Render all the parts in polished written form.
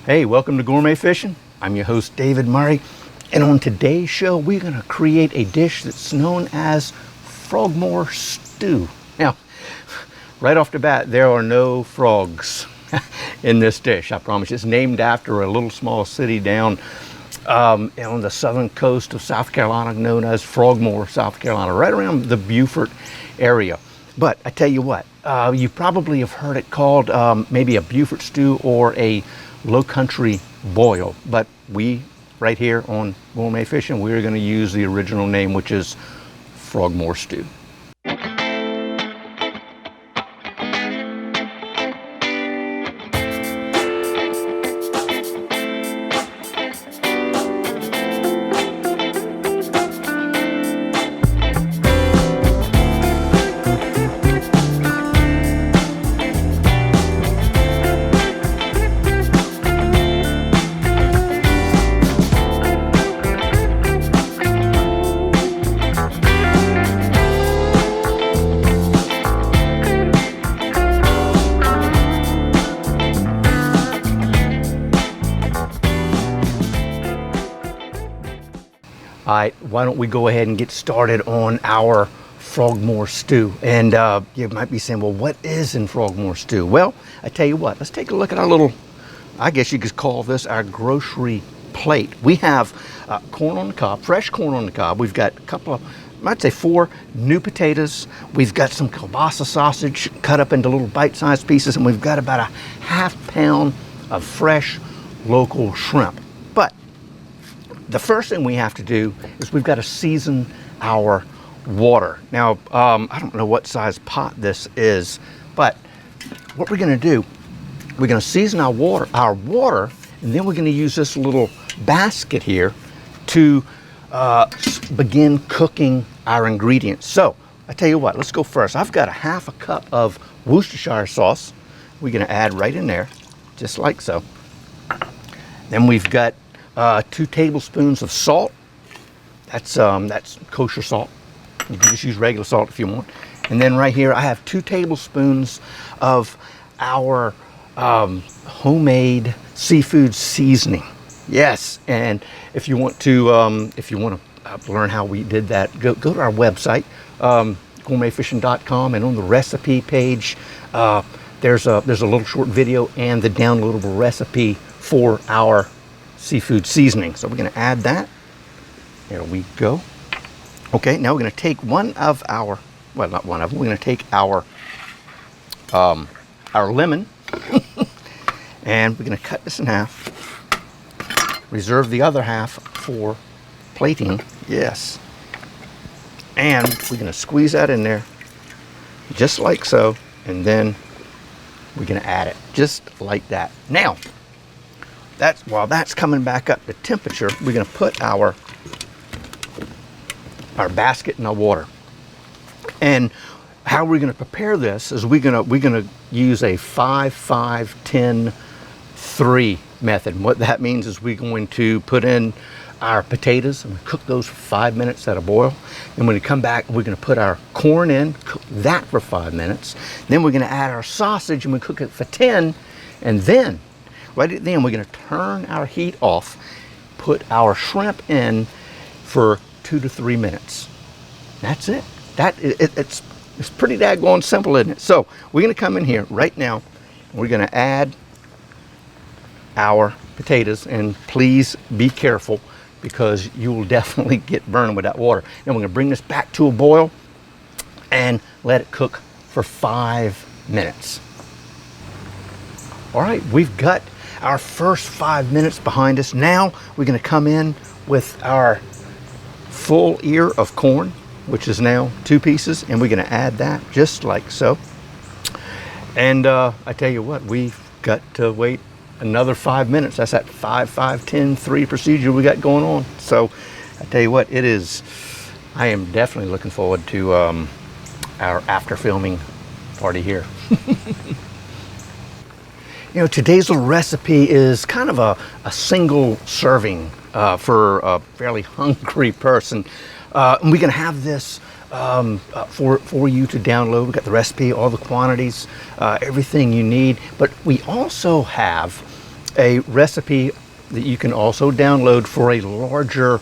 Hey, welcome to Gourmet Fishing. I'm your host, David Murray. And on today's show, we're going to create a dish that's known as Frogmore Stew. Now, right off the bat, there are no frogs in this dish, I promise. It's named after a little small city down on the southern coast of South Carolina known as Frogmore, South Carolina, right around the Beaufort area. But I tell you what, you probably have heard it called maybe a Beaufort stew or a Lowcountry boil, but we right here on Gourmet Fishing, we're going to use the original name, which is Frogmore Stew. All right, why don't we go ahead and get started on our Frogmore Stew? And you might be saying, well, what is in Frogmore Stew? Well, I tell you what, let's take a look at our little, I guess you could call this our grocery plate. We have corn on the cob, fresh corn on the cob. We've got a couple of, I'd say 4 new potatoes. We've got some kielbasa sausage cut up into little bite-sized pieces, and we've got about a ½ pound of fresh local shrimp. But the first thing we have to do is we've got to season our water. Now, I don't know what size pot this is, but what we're going to do, we're going to season our water, and then we're going to use this little basket here to begin cooking our ingredients. So, I tell you what, let's go first. I've got a ½ cup of Worcestershire sauce. We're going to add right in there, just like so. Then we've got 2 tablespoons of salt. That's kosher salt. You can just use regular salt if you want. And then right here I have 2 tablespoons of our homemade seafood seasoning. Yes, and if you want to learn how we did that, go to our website, gourmetfishing.com, and on the recipe page, there's a little short video and the downloadable recipe for our seafood seasoning. So we're going to add that. There we go. Okay, now we're going to take one of our, well, not one of them, we're going to take our lemon and we're going to cut this in half. Reserve the other half for plating. Yes. And we're going to squeeze that in there just like so, and we're going to add it just like that. Now, while that's coming back up to temperature, we're going to put our basket in our water. And how we're going to prepare this is we're going to use a 5-5-10-3 method. And what that means is we're going to put in our potatoes and cook those for 5 minutes at a boil. And when we come back, we're going to put our corn in, cook that for 5 minutes. Then we're going to add our sausage and we cook it for 10, and then right at the end, we're going to turn our heat off, put our shrimp in for 2 to 3 minutes. That's it. It's pretty daggone simple, isn't it? So we're going to come in here right now, and we're going to add our potatoes, and please be careful because you will definitely get burned with that water. And we're going to bring this back to a boil and let it cook for 5 minutes. All right, we've got our first 5 minutes behind us. Now we're going to come in with our full ear of corn, which is now 2 pieces, and we're going to add that just like so. And I tell you what, we've got to wait another 5 minutes. That's that 5-5-10-3 procedure we got going on. So I tell you what, I am definitely looking forward to our after filming party here. You know, today's little recipe is kind of a single serving for a fairly hungry person. And we're going to have this for you to download. We've got the recipe, all the quantities, everything you need. But we also have a recipe that you can also download for a larger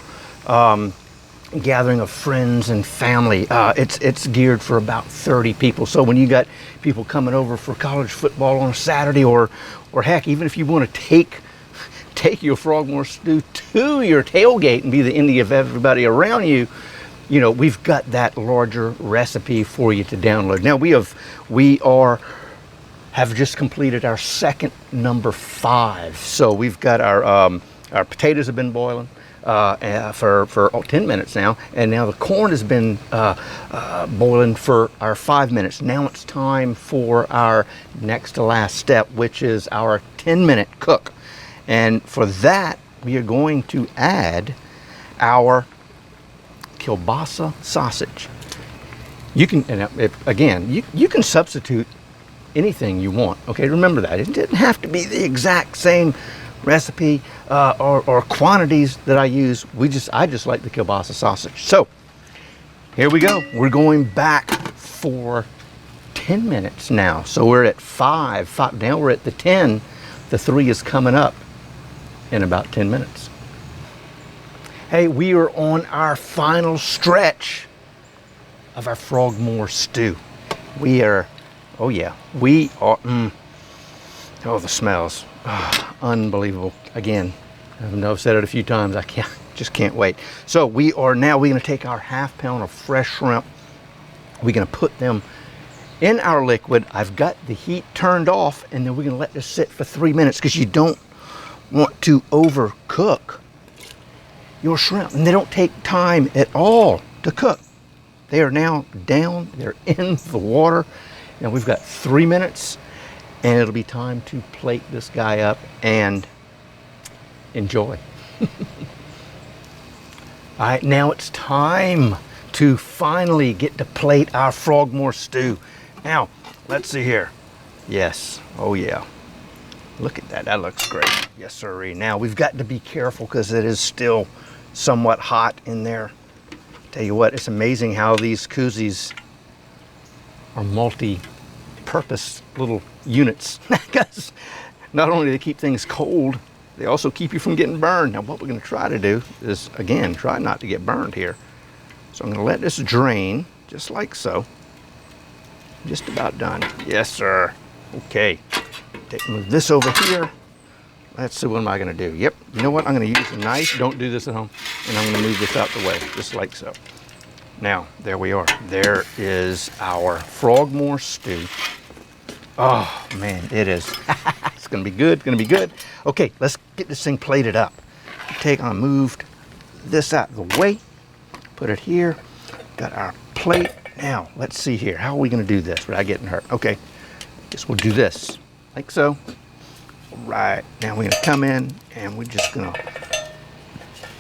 gathering of friends and family. It's geared for about 30 people. So when you got people coming over for college football on a Saturday, or heck, even if you want to take your Frogmore Stew to your tailgate and be the envy of everybody around you, you know, we've got that larger recipe for you to download. Now we have just completed our second number 5. So we've got our potatoes have been boiling for 10 minutes now, and now the corn has been boiling for our 5 minutes. Now it's time for our next to last step, which is our 10-minute cook. And for that, we are going to add our kielbasa sausage. You can, and again, you can substitute anything you want. Okay, remember that. It didn't have to be the exact same recipe or quantities that I use. I just like the kielbasa sausage. So here we go. We're going back for 10 minutes now. So we're at 5. Now we're at the 10. The 3 is coming up in about 10 minutes. Hey, we are on our final stretch of our Frogmore Stew. We are, oh yeah, we are, oh, the smells, unbelievable. Again, I know I've said it a few times, just can't wait. So we're going to take our ½ pound of fresh shrimp. We're going to put them in our liquid. I've got the heat turned off, and then we're going to let this sit for 3 minutes, because you don't want to overcook your shrimp, and they don't take time at all to cook. They are now down, they're in the water. Now we've got 3 minutes, and it'll be time to plate this guy up and enjoy. All right, now it's time to finally get to plate our Frogmore Stew. Now, let's see here. Yes, oh yeah. Look at that, that looks great. Yes, sirree. Now we've got to be careful because it is still somewhat hot in there. Tell you what, it's amazing how these koozies are multi-purpose little units. Because not only do they keep things cold, they also keep you from getting burned. Now what we're going to try to do is, again, try not to get burned here. So I'm going to let this drain, just like so. Just about done. Yes, sir. Okay. Move this over here. Let's see, what am I going to do? Yep, you know what? I'm going to use a knife. Don't do this at home. And I'm going to move this out the way, just like so. Now, there we are. There is our Frogmore Stew. Oh, man, it is. It's going to be good. It's going to be good. Okay, let's get this thing plated up. I moved this out of the way. Put it here. Got our plate. Now, let's see here. How are we going to do this without getting hurt? Okay, guess we'll do this. Like so. Right, now we're gonna come in and we're just gonna,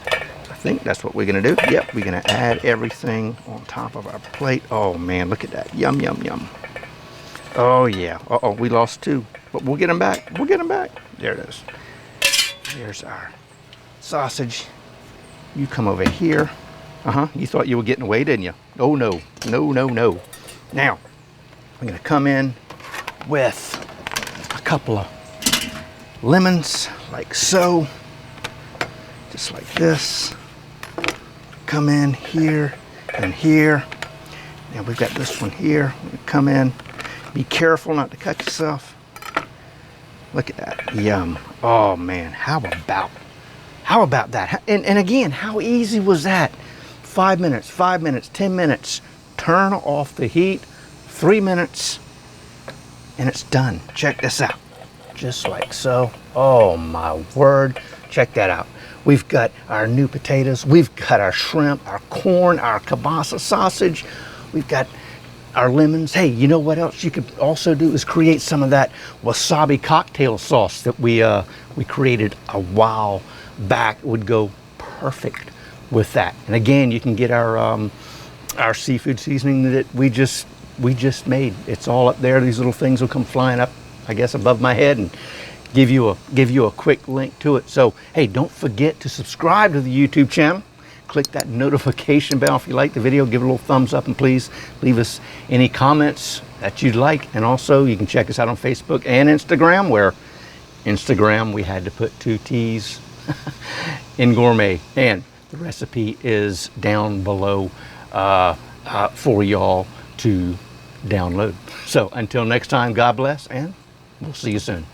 I think that's what we're gonna do. Yep, we're gonna add everything on top of our plate. Oh man, look at that. Yum, yum, yum. Oh yeah, uh-oh, we lost 2, but we'll get them back. We'll get them back. There it is. There's our sausage. You come over here. You thought you were getting away, didn't you? Oh no, no, no, no. Now, I'm gonna come in with a couple of lemons, like so, just like this. Come in here and here. Now we've got this one here. Come in. Be careful not to cut yourself. Look at that. Yum. Oh man, how about that? And again, how easy was that? 5 minutes, 5 minutes, 10 minutes. Turn off the heat. 3 minutes, and it's done. Check this out. Just like so. Oh my word. Check that out. We've got our new potatoes. We've got our shrimp, our corn, our kielbasa sausage. We've got our lemons. Hey, you know what else you could also do is create some of that wasabi cocktail sauce that we created a while back. It would go perfect with that. And again, you can get our seafood seasoning that we just made. It's all up there. These little things will come flying up, I guess, above my head and give you a quick link to it. So hey, don't forget to subscribe to the YouTube channel. Click that notification bell if you like the video. Give it a little thumbs up, and please leave us any comments that you'd like. And also, you can check us out on Facebook and Instagram, where Instagram, we had to put 2 T's in Gourmet. And the recipe is down below for y'all to download. So until next time, God bless, and we'll see you soon.